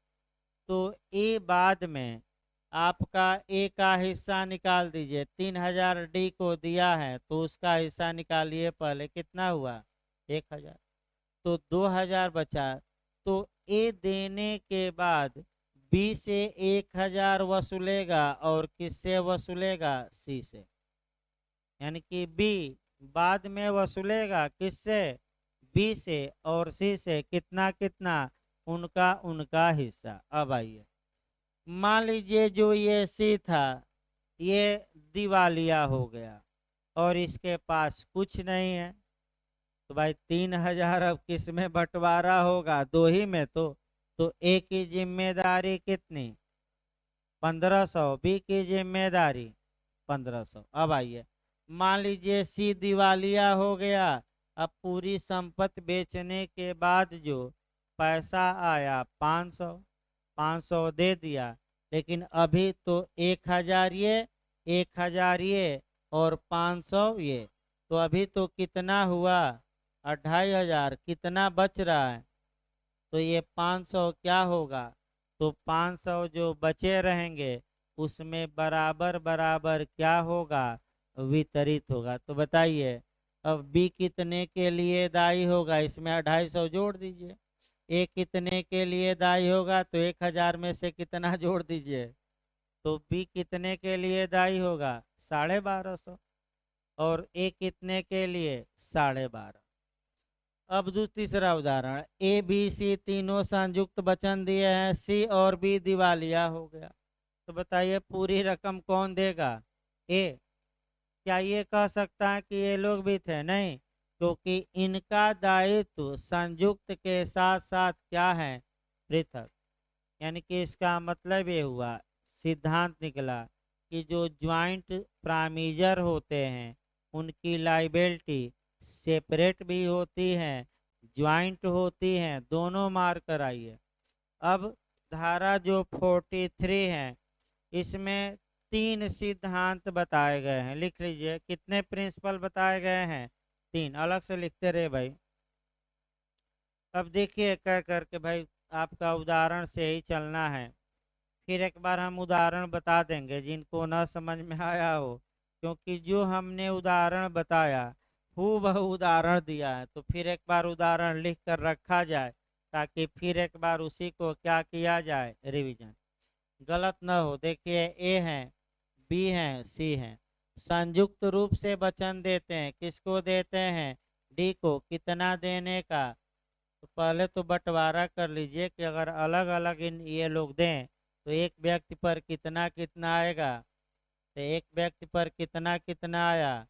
तो ए बाद में आपका ए का हिस्सा निकाल दीजिए। 3,000 डी को दिया है तो उसका हिस्सा निकालिए। पहले कितना हुआ? 1,000। तो 2,000 बचा। तो ए देने के बाद बी से 1,000 वसूलेगा और किससे वसूलेगा? सी से। यानी कि बी बाद में वसूलेगा किससे? बी से। और सी से कितना कितना? उनका उनका हिस्सा। अब आइए, मान लीजिए जो ये सी था ये दिवालिया हो गया और इसके पास कुछ नहीं है। तो भाई 3,000 अब किस में बंटवारा होगा? दो ही में। तो ए की जिम्मेदारी कितनी? 1,500। बी की जिम्मेदारी 1,500। अब आइए, मान लीजिए सी दिवालिया हो गया। अब पूरी संपत्ति बेचने के बाद जो पैसा आया 500, 500 दे दिया। लेकिन अभी तो 1,000 ये, 1,000 ये और 500 ये। तो अभी तो कितना हुआ? 2,500। कितना बच रहा है? तो ये 500 क्या होगा? तो 500 जो बचे रहेंगे उसमें बराबर बराबर क्या होगा? वितरित होगा। तो बताइए अब बी कितने के लिए दायी होगा? इसमें 250 जोड़ दीजिए। ए कितने के लिए दायी होगा? तो 1,000 में से कितना जोड़ दीजिए? तो बी कितने के लिए दायी होगा? 1,250। और ए कितने के लिए? 12.5। अब तीसरा उदाहरण, ए बी सी तीनों संयुक्त वचन दिए हैं, सी और बी दिवालिया हो गया। तो बताइए पूरी रकम कौन देगा? ए। क्या ये कह सकता है कि ये लोग भी थे? नहीं, क्योंकि इनका दायित्व संयुक्त के साथ साथ क्या है? पृथक। यानी कि इसका मतलब ये हुआ, सिद्धांत निकला कि जो ज्वाइंट प्रामिजर होते हैं उनकी लाइबिलिटी सेपरेट भी होती हैं, ज्वाइंट होती हैं। दोनों मार कर आइए। अब धारा जो 43 है इसमें 3 सिद्धांत बताए गए हैं। लिख लीजिए, कितने प्रिंसिपल बताए गए हैं? 3। अलग से लिखते रहे भाई। अब देखिए कह करके भाई आपका उदाहरण से ही चलना है। फिर एक बार हम उदाहरण बता देंगे जिनको न समझ में आया हो, क्योंकि जो हमने उदाहरण बताया हूबहू उदाहरण दिया है। तो फिर एक बार उदाहरण लिख कर रखा जाए ताकि फिर एक बार उसी को क्या किया जाए? रिवीजन। गलत न हो। देखिए ए है, बी है, सी है, संयुक्त रूप से वचन देते हैं। किसको देते हैं? डी को। कितना देने का? तो पहले तो बंटवारा कर लीजिए कि अगर अलग अलग इन ये लोग दें तो एक व्यक्ति पर कितना कितना आएगा? तो एक व्यक्ति पर कितना कितना आया?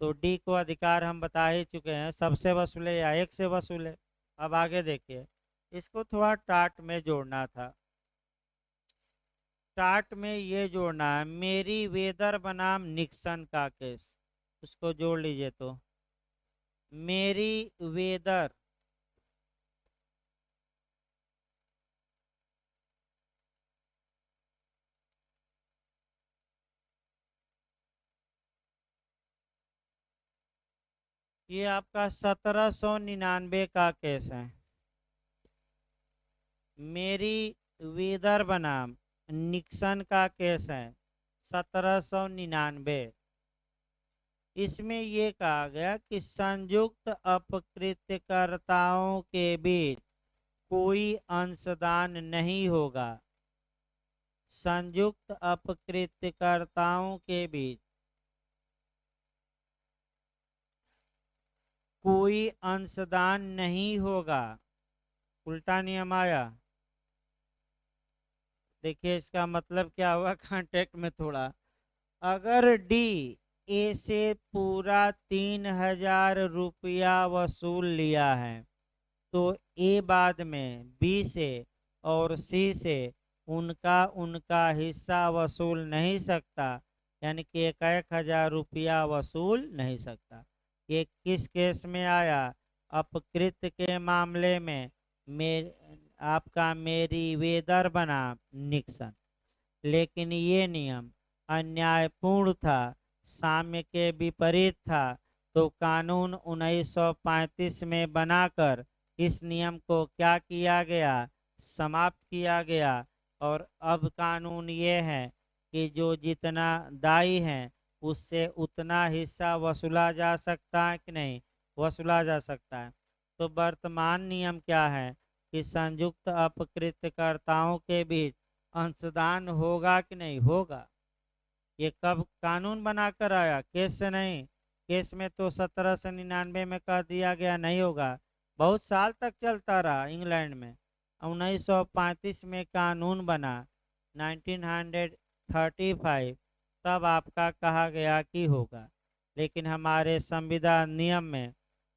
तो डी को अधिकार हम बता ही चुके हैं, सबसे वसूले या एक से वसूले। अब आगे देखिए, इसको थोड़ा टाट में जोड़ना था। टाट में ये जोड़ना है, मेरी वेदर बनाम निक्सन का केस। उसको जोड़ लीजिए। तो मेरी वेदर ये आपका 1799 का केस है। मेरी वेदर बनाम निक्सन का केस है 1799। इसमें ये कहा गया कि संयुक्त अपकृत्यकर्ताओं के बीच कोई अंशदान नहीं होगा। संयुक्त अपकृतकर्ताओं के बीच कोई अंशदान नहीं होगा। उल्टा नियम आया। देखिए इसका मतलब क्या हुआ कॉन्टेक्ट में थोड़ा। अगर डी ए से पूरा 3000 रुपया वसूल लिया है तो ए बाद में बी से और सी से उनका उनका हिस्सा वसूल नहीं सकता, यानी कि 1000 रुपया वसूल नहीं सकता। ये किस केस में आया? अपकृत के मामले में आपका मेरी वेदर बना निक्सन। लेकिन ये नियम अन्यायपूर्ण था, साम्य के विपरीत था, तो कानून 1935 में बनाकर इस नियम को क्या किया गया? समाप्त किया गया। और अब कानून ये है कि जो जितना दायी है उससे उतना हिस्सा वसूला जा सकता है कि नहीं? वसूला जा सकता है। तो वर्तमान नियम क्या है कि संयुक्त अपकृतकर्ताओं के बीच अंशदान होगा कि नहीं होगा। ये कब कानून बनाकर आया? केस से नहीं। केस में तो 1799 में कह दिया गया नहीं होगा। बहुत साल तक चलता रहा इंग्लैंड में। 1935 में कानून बना 1935, तब आपका कहा गया कि होगा। लेकिन हमारे संविधान नियम में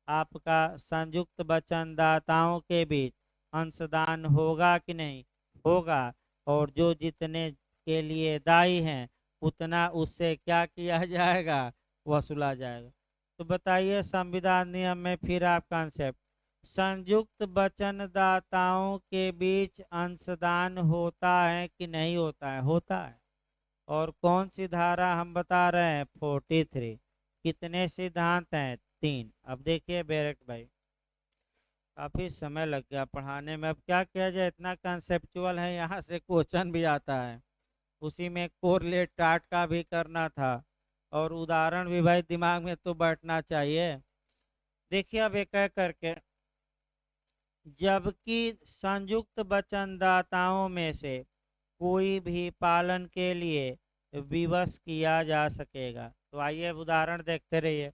आपका संयुक्त वचनदाताओं के बीच अंशदान होगा कि नहीं होगा। और जो जितने के लिए दायी हैं उतना उससे क्या किया जाएगा? वसूला जाएगा। तो बताइए संविधान नियम में फिर आप कॉन्सेप्ट, संयुक्त वचनदाताओं के बीच अंशदान होता है कि नहीं होता है? होता है। और कौन सी धारा हम बता रहे हैं? 43। कितने सिद्धांत हैं? 3। अब देखिए बैरक भाई, काफ़ी समय लग गया पढ़ाने में। अब क्या किया जाए, इतना कंसेप्चुअल है, यहाँ से क्वेश्चन भी आता है, उसी में कोरलेट टाट का भी करना था और उदाहरण भी भाई दिमाग में तो बैठना चाहिए। देखिए अब एक एक करके, जबकि संयुक्त वचनदाताओं में से कोई भी पालन के लिए विवश किया जा सकेगा। तो आइए उदाहरण देखते रहिए।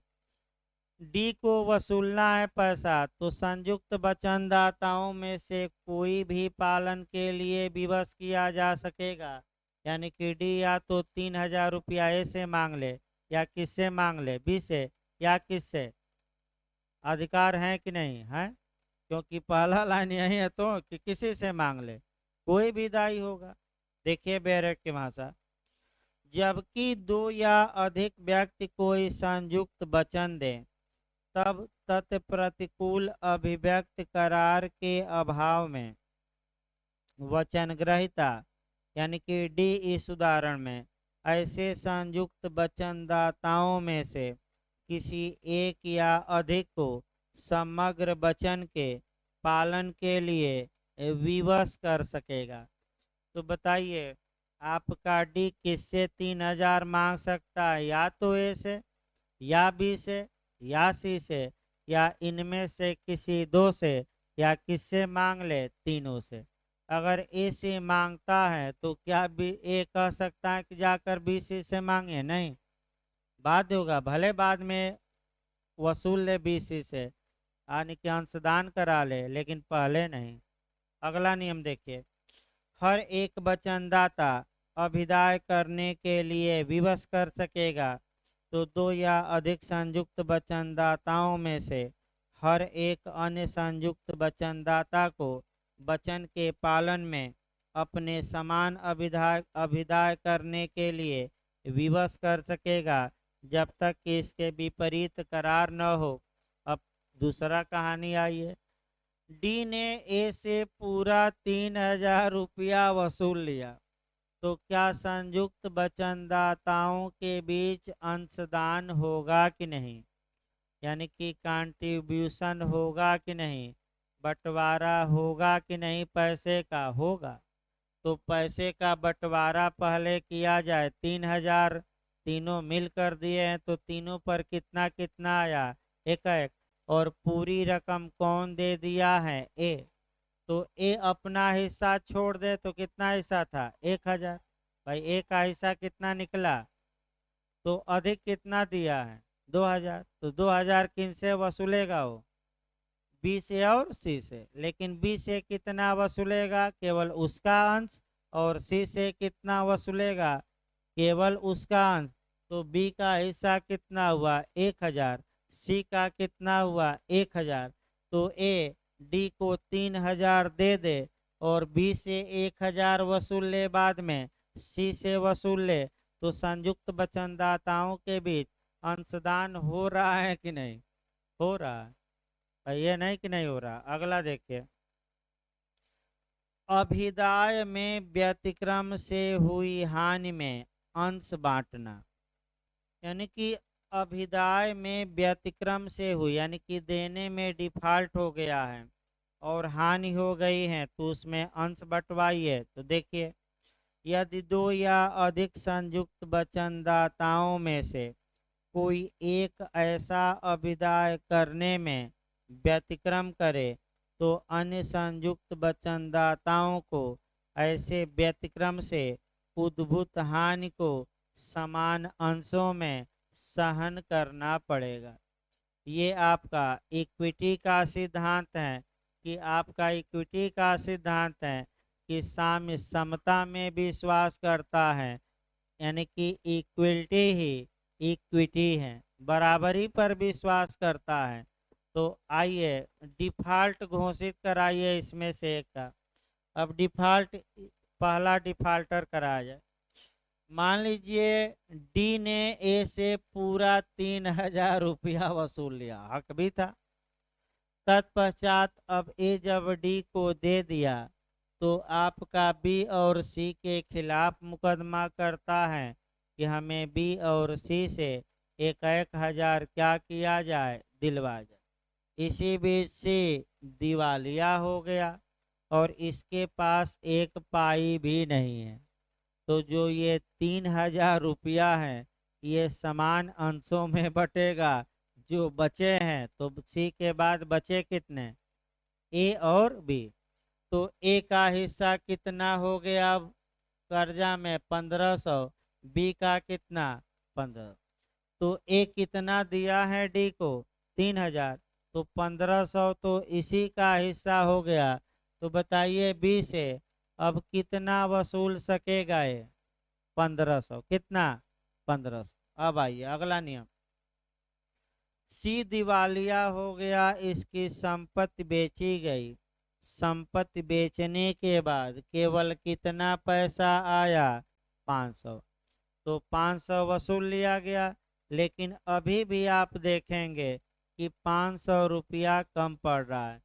डी को वसूलना है पैसा, तो संयुक्त वचनदाताओं में से कोई भी पालन के लिए विवश किया जा सकेगा। यानी कि डी या तो 3000 रुपया ए से मांग ले, या किससे मांग ले? बी से, या किससे? अधिकार है कि नहीं है? क्योंकि पहला लाइन यही है तो कि किसी से मांग ले, कोई भी दायी होगा। देखिए बैरक की भाषा, जबकि दो या अधिक व्यक्ति कोई संयुक्त वचन दे, तब तत्प्रतिकूल अभिव्यक्त करार के अभाव में वचनग्रहिता, यानी कि डी इस उदाहरण में ऐसे संयुक्त वचनदाताओं में से किसी एक या अधिक को समग्र वचन के पालन के लिए विवश कर सकेगा। तो बताइए आपका डी किससे 3000 मांग सकता है? या तो ए से, या बी से, या सी से, या इनमें से किसी दो से, या किससे मांग ले? तीनों से। अगर ए से मांगता है तो क्या बी ए कह सकता है कि जाकर बी सी से मांगे? नहीं, बाध्य होगा। भले बाद में वसूल ले बी सी से, यानी कि अंशदान करा ले, लेकिन पहले नहीं। अगला नियम देखिए, हर एक वचनदाता अभिदाय करने के लिए विवश कर सकेगा। तो दो या अधिक संयुक्त वचनदाताओं में से हर एक अन्य संयुक्त वचनदाता को वचन के पालन में अपने समान अभिदाय करने के लिए विवश कर सकेगा, जब तक कि इसके विपरीत करार न हो। अब दूसरा कहानी आई है, डी ने ए से पूरा 3000 रुपया वसूल लिया, तो क्या संयुक्त वचनदाताओं के बीच अंशदान होगा कि नहीं? यानी कि कंट्रीब्यूशन होगा कि नहीं? बंटवारा होगा कि नहीं? पैसे का होगा। तो पैसे का बंटवारा पहले किया जाए। 3000 तीनों मिल कर दिए हैं, तो तीनों पर कितना कितना आया? एक एक। और पूरी रकम कौन दे दिया है? ए। तो ए अपना हिस्सा छोड़ दे तो कितना हिस्सा था 1000। भाई ए का हिस्सा कितना निकला, तो अधिक कितना दिया है 2000, तो 2000 किन से वसूलेगा वो, बी से और सी से। लेकिन बी से कितना वसूलेगा, केवल उसका अंश, और सी से कितना वसूलेगा, केवल उसका अंश। तो बी का हिस्सा कितना हुआ 1000, सी का कितना हुआ 1000। तो ए डी को 3000 दे दे और बी से 1000 वसूल ले, बाद में सी से वसूल ले, तो संयुक्त वचनदाताओं के बीच अंशदान हो रहा है कि नहीं, हो रहा है। ये नहीं कि नहीं हो रहा। अगला देखिए, अभिदाय में व्यतिक्रम से हुई हानि में अंश बांटना। यानी कि अभिदाय में व्यतिक्रम से हुई, यानी कि देने में डिफॉल्ट हो गया है और हानि हो गई है, तो उसमें अंश बंटवाइए। तो देखिए, यदि दो या अधिक संयुक्त वचनदाताओं में से कोई एक ऐसा अभिदाय करने में व्यतिक्रम करे, तो अन्य संयुक्त वचनदाताओं को ऐसे व्यतिक्रम से उद्भूत हानि को समान अंशों में सहन करना पड़ेगा। ये आपका इक्विटी का सिद्धांत है, कि आपका इक्विटी का सिद्धांत है कि साम्य समता में विश्वास करता है, यानी कि इक्विटी ही इक्विटी है, बराबरी पर विश्वास करता है। तो आइए डिफॉल्ट घोषित कराइए इसमें से एक का। अब डिफॉल्ट, पहला डिफॉल्टर कराया जाए। मान लीजिए डी ने ए से पूरा 3000 रुपया वसूल लिया, हक भी था। तत्पश्चात अब ए जब डी को दे दिया, तो आपका बी और सी के खिलाफ मुकदमा करता है कि हमें बी और सी से एक 1000 क्या किया जाए, दिलवा जाए। इसी बीच सी दिवालिया हो गया और इसके पास एक पाई भी नहीं है। तो जो ये 3000 रुपया है, ये समान अंशों में बटेगा। जो बचे हैं, तो सी के बाद बचे कितने, ए और बी। तो ए का हिस्सा कितना हो गया अब कर्जा में 1500, बी का कितना 15। तो ए कितना दिया है डी को 3000, तो 1500 तो इसी का हिस्सा हो गया। तो बताइए बी से अब कितना वसूल सकेगा ये, 1500, कितना 1500। अब आइए अगला नियम, सी दिवालिया हो गया, इसकी संपत्ति बेची गई। संपत्ति बेचने के बाद केवल कितना पैसा आया, 500। तो 500 वसूल लिया गया, लेकिन अभी भी आप देखेंगे कि 500 रुपया कम पड़ रहा है,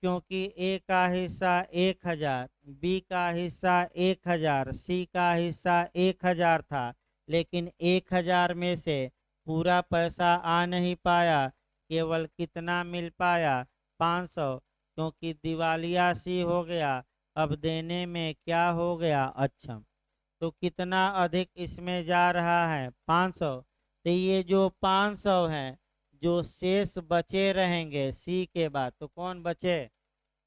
क्योंकि ए का हिस्सा 1000, बी का हिस्सा 1000, सी का हिस्सा 1000 था। लेकिन 1000 में से पूरा पैसा आ नहीं पाया, केवल कितना मिल पाया 500, क्योंकि दिवालिया सी हो गया। अब देने में क्या हो गया, अक्षम। तो कितना अधिक इसमें जा रहा है, 500। तो ये जो 500 है, जो शेष बचे रहेंगे सी के बाद, तो कौन बचे,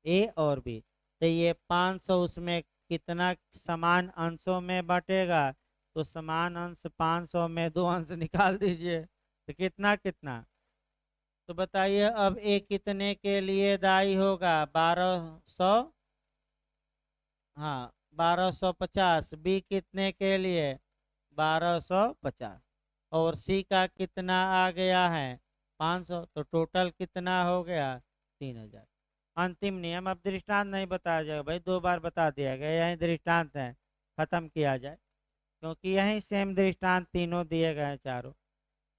ए और बी। तो ये 500 उसमें कितना समान अंशों में बटेगा, तो समान अंश 500 में 2 अंश निकाल दीजिए, तो कितना कितना। तो बताइए अब ए कितने के लिए दायी होगा, 1200, हाँ 1250। बी कितने के लिए, 1250। और सी का कितना आ गया है, 500। तो टोटल कितना हो गया, 3000। अंतिम नियम, अब दृष्टांत नहीं बताया जाएगा भाई, 2 बार बता दिया गया, यही दृष्टांत है, खत्म किया जाए, क्योंकि यही सेम दृष्टांत तीनों दिए गए हैं चारों।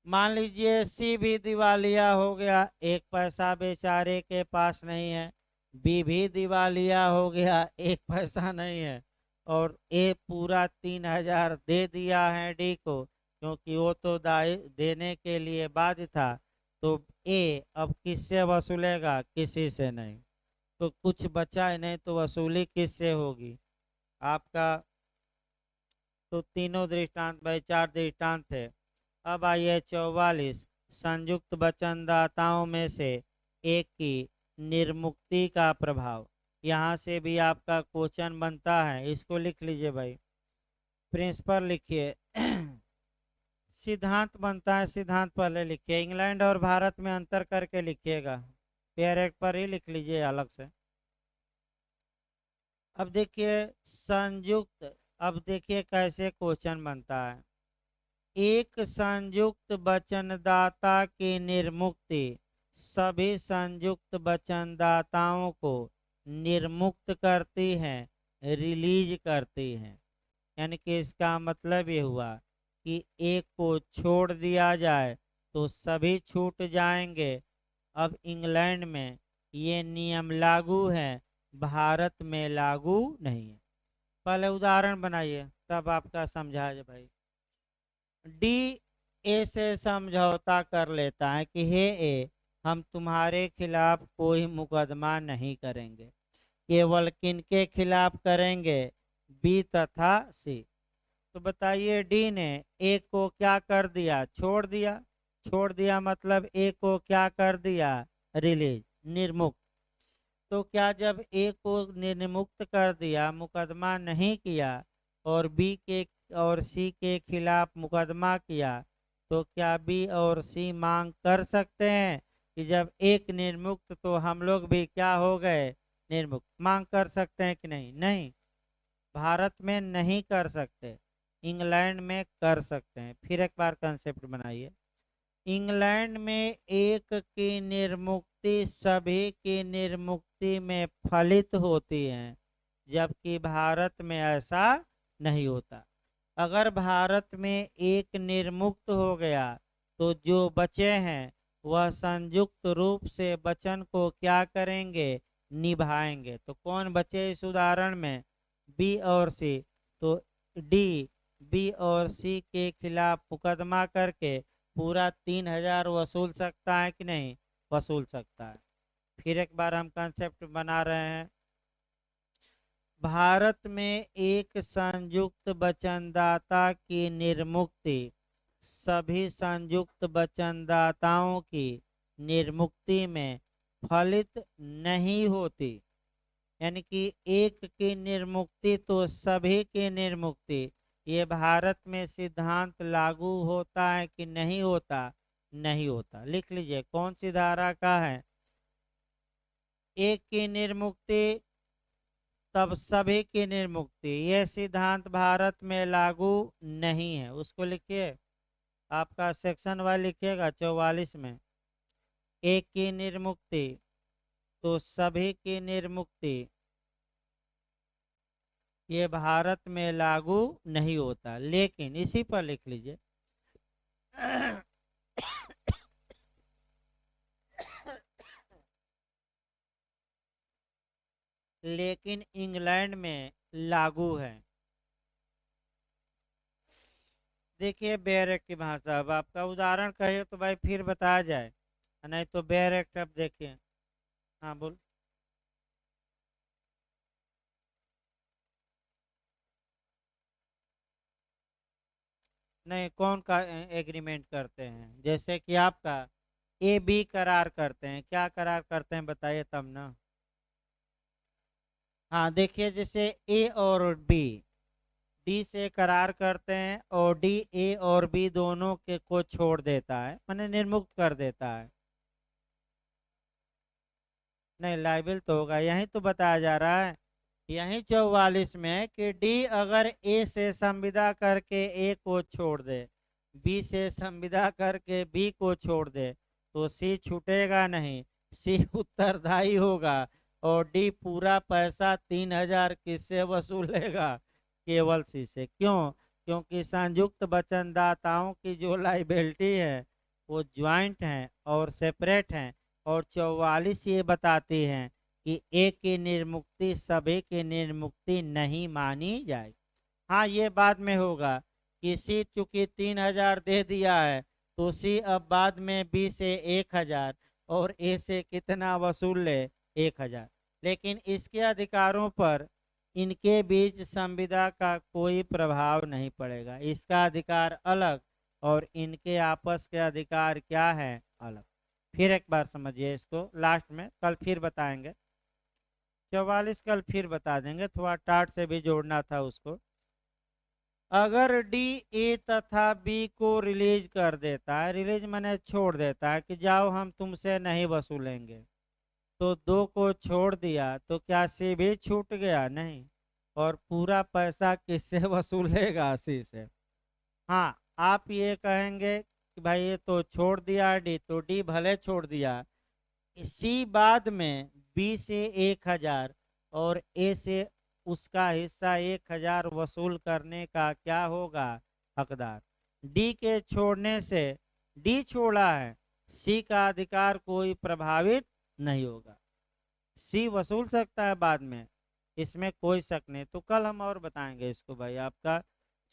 मान लीजिए सी भी दिवालिया हो गया, एक पैसा बेचारे के पास नहीं है। बी भी दिवालिया हो गया, एक पैसा नहीं है। और ए पूरा 3000 दे दिया है डी को, क्योंकि वो तो दाई देने के लिए बाध्य था। तो ए अब किससे वसूलेगा, किसी से नहीं। तो कुछ बचा ही नहीं, तो वसूली किससे होगी आपका। तो तीनों दृष्टांत भाई, 4 दृष्टांत थे। अब आइए 44, संयुक्त वचनदाताओं में से एक की निर्मुक्ति का प्रभाव। यहाँ से भी आपका क्वेश्चन बनता है, इसको लिख लीजिए भाई। प्रिंसिपल लिखिए सिद्धांत बनता है, सिद्धांत पहले लिखिए। इंग्लैंड और भारत में अंतर करके लिखिएगा, पेयर एक पर ही लिख लीजिए अलग से। अब देखिए संयुक्त, अब देखिए कैसे क्वेश्चन बनता है। एक संयुक्त वचनदाता की निर्मुक्ति सभी संयुक्त वचनदाताओं को निर्मुक्त करती है, रिलीज करती है। यानी कि इसका मतलब ये हुआ कि एक को छोड़ दिया जाए तो सभी छूट जाएंगे। अब इंग्लैंड में ये नियम लागू है, भारत में लागू नहीं है। पहले उदाहरण बनाइए तब आपका समझा जाए भाई। डी ए से समझौता कर लेता है कि हे ए, हम तुम्हारे खिलाफ कोई मुकदमा नहीं करेंगे, केवल किनके खिलाफ करेंगे, बी तथा सी। तो बताइए डी ने ए को क्या कर दिया, छोड़ दिया। छोड़ दिया मतलब ए को क्या कर दिया, रिलीज, निर्मुक्त। तो क्या जब ए को निर्मुक्त कर दिया, मुकदमा नहीं किया, और बी के और सी के खिलाफ मुकदमा किया, तो क्या बी और सी मांग कर सकते हैं कि जब एक निर्मुक्त तो हम लोग भी क्या हो गए, निर्मुक्त? मांग कर सकते हैं कि नहीं? नहीं, भारत में नहीं कर सकते, इंग्लैंड में कर सकते हैं। फिर एक बार कंसेप्ट बनाइए। इंग्लैंड में एक की निर्मुक्ति सभी की निर्मुक्ति में फलित होती है, जबकि भारत में ऐसा नहीं होता। अगर भारत में एक निर्मुक्त हो गया तो जो बचे हैं वह संयुक्त रूप से वचन को क्या करेंगे, निभाएंगे। तो कौन बचे इस उदाहरण में, बी और सी। तो डी बी और सी के खिलाफ मुकदमा करके पूरा 3,000 वसूल सकता है कि नहीं? वसूल सकता है। फिर एक बार हम कंसेप्ट बना रहे हैं। भारत में एक संयुक्त वचनदाता की निर्मुक्ति सभी संयुक्त वचनदाताओं की निर्मुक्ति में फलित नहीं होती। यानी कि एक की निर्मुक्ति तो सभी की निर्मुक्ति, ये भारत में सिद्धांत लागू होता है कि नहीं होता? नहीं होता। लिख लीजिए कौन सी धारा का है, एक की निर्मुक्ति तब सभी की निर्मुक्ति, ये सिद्धांत भारत में लागू नहीं है। उसको लिखिए, आपका सेक्शन वाइज लिखिएगा 44 में। एक की निर्मुक्ति तो सभी की निर्मुक्ति ये भारत में लागू नहीं होता, लेकिन इसी पर लिख लीजिए लेकिन इंग्लैंड में लागू है। देखिए बेयर एक्ट की भाषा, अब आपका उदाहरण कहिए तो भाई फिर बताया जाए, नहीं तो बेयर एक्ट अब देखिए। हाँ बोल। नहीं, कौन का एग्रीमेंट करते हैं? जैसे कि आपका ए बी करार करते हैं, क्या करार करते हैं बताइए तब ना। हाँ देखिए, जैसे ए और डी, डी से करार करते हैं और डी ए और बी दोनों के को छोड़ देता है, माने निर्मुक्त कर देता है। नहीं, लाइबिल तो होगा, यही तो बताया जा रहा है, यही 44 में कि डी अगर ए से संविदा करके ए को छोड़ दे, बी से संविदा करके बी को छोड़ दे, तो सी छूटेगा नहीं, सी उत्तरदायी होगा, और डी पूरा पैसा 3,000 किससे वसूलेगा, केवल सी से। क्यों? क्योंकि संयुक्त वचनदाताओं की जो लाइबिलिटी है वो ज्वाइंट है और सेपरेट है, और 44 ये बताती हैं कि एक की निर्मुक्ति सभी की निर्मुक्ति नहीं मानी जाए। हाँ ये बाद में होगा कि सी चूंकि 3,000 दे दिया है तो सी अब बाद में बी से 1,000 और ए से कितना वसूल ले, 1,000। लेकिन इसके अधिकारों पर इनके बीच संविदा का कोई प्रभाव नहीं पड़ेगा, इसका अधिकार अलग और इनके आपस के अधिकार क्या है, अलग। फिर एक बार समझिए इसको, लास्ट में कल फिर बताएंगे। 44 कल फिर बता देंगे, थोड़ा टाट से भी जोड़ना था उसको। अगर डी ए तथा बी को रिलीज कर देता है, रिलीज मैंने छोड़ देता है कि जाओ हम तुमसे नहीं वसूलेंगे, तो दो को छोड़ दिया तो क्या सी भी छूट गया? नहीं। और पूरा पैसा किससे वसूलेगा? सी से। हाँ, आप ये कहेंगे कि भाई ये तो छोड़ दिया डी, तो डी भले छोड़ दिया, सी बाद में बी से 1,000 और ए से उसका हिस्सा 1,000 वसूल करने का क्या होगा? हकदार। डी के छोड़ने से, डी छोड़ा है, सी का अधिकार कोई प्रभावित नहीं होगा, सी वसूल सकता है बाद में, इसमें कोई शक नहीं। तो कल हम और बताएंगे इसको भाई। आपका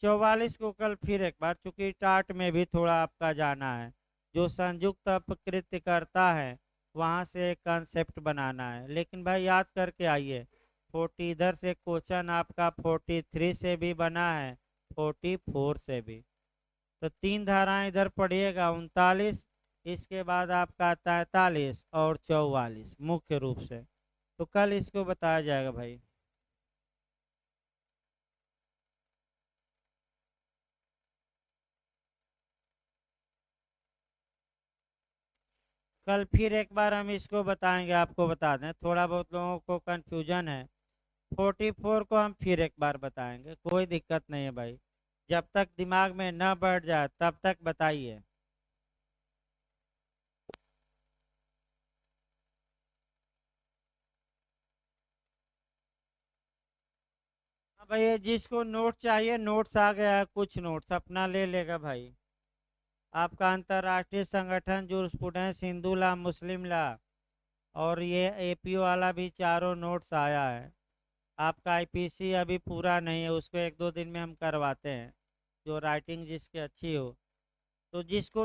44 को कल फिर एक बार, चूंकि टाट में भी थोड़ा आपका जाना है, जो संयुक्त अपकृत्य करता है वहां से एक कंसेप्ट बनाना है, लेकिन भाई याद करके आइए। 40 इधर से क्वेश्चन आपका 43 से भी बना है, 44 से भी। तो तीन धाराएं इधर पढ़िएगा, 39, इसके बाद आपका 43 और 44 मुख्य रूप से। तो कल इसको बताया जाएगा भाई। कल फिर एक बार हम इसको बताएंगे, आपको बता दें, थोड़ा बहुत लोगों को कंफ्यूजन है। 44 को हम फिर एक बार बताएंगे, कोई दिक्कत नहीं है भाई, जब तक दिमाग में न बैठ जाए तब तक बताइए। हाँ भाई, जिसको नोट चाहिए, नोट्स आ गया है, कुछ नोट्स अपना ले लेगा भाई। आपका अंतर्राष्ट्रीय संगठन जूरिस्प्रूडेंस, हिंदू लॉ, मुस्लिम लॉ, और ये एपीओ वाला भी चारों नोट्स आया है। आपका आईपीसी अभी पूरा नहीं है, उसको 1-2 दिन में हम करवाते हैं, जो राइटिंग जिसकी अच्छी हो। तो जिसको